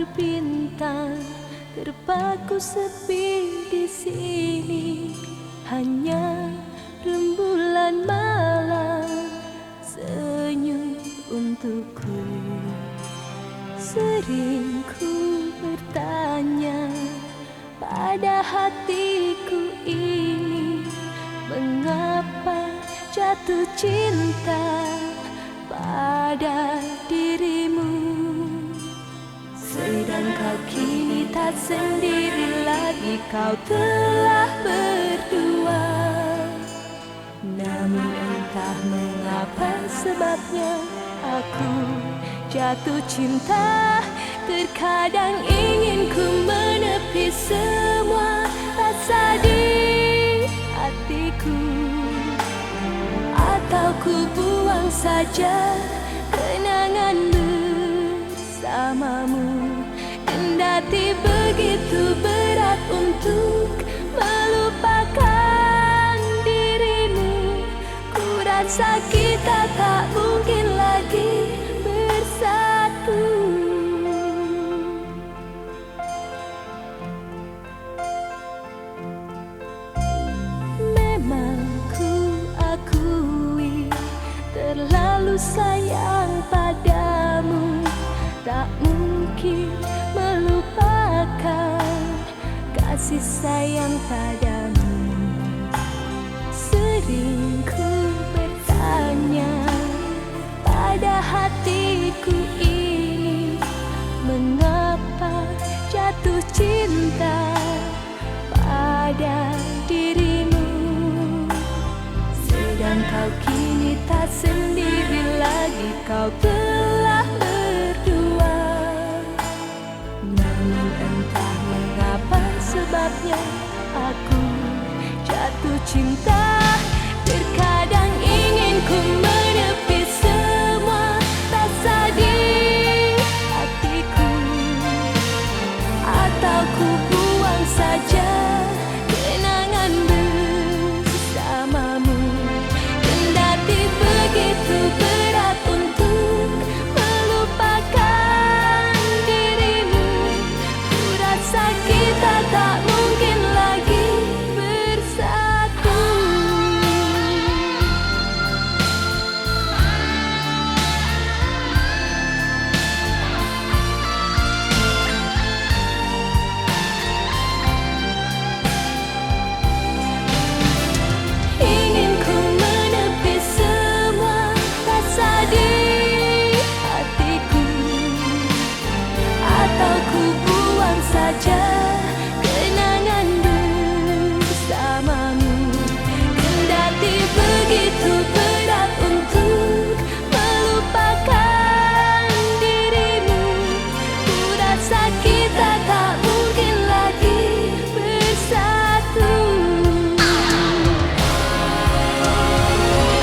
berbintang, terpaku sepi di sini. Hanya rembulan malam senyum untukku. Sering ku bertanya pada hatiku ini, mengapa jatuh cinta pada dirimu. Sedang kau kini tak sendiri lagi, kau telah berdua. Namun entah mengapa sebabnya aku jatuh cinta. Terkadang ingin ku menepi semua rasa di hatiku, atau ku buang saja kenangan bersamamu. Kendati begitu berat untuk melupakan dirimu, ku rasa kita tak mungkin lagi bersatu. Memang ku akui terlalu sayang padamu, tak mungkin melupakan kasih sayang padamu. Sering ku bertanya pada hatiku ini, mengapa jatuh cinta pada dirimu. Sedang kau kini tak sendiri lagi, kau telah berdua. Namun entah mengapa sebabnya aku jatuh cinta. Terkadang ingin ku menepi semua rasa di hatiku, atau ku buang saja kenangan bersamamu. Kendati begitu berat untuk melupakan dirimu, ku rasa kita tak mungkin lagi bersatu. Ingin ku menepi semua rasa di hatiku, atau ku buang saja kenangan bersamamu. Kendati begitu berat untuk melupakan dirimu, ku rasa kita tak mungkin lagi bersatu.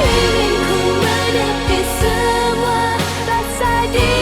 Ingin ku menepi semua rasa di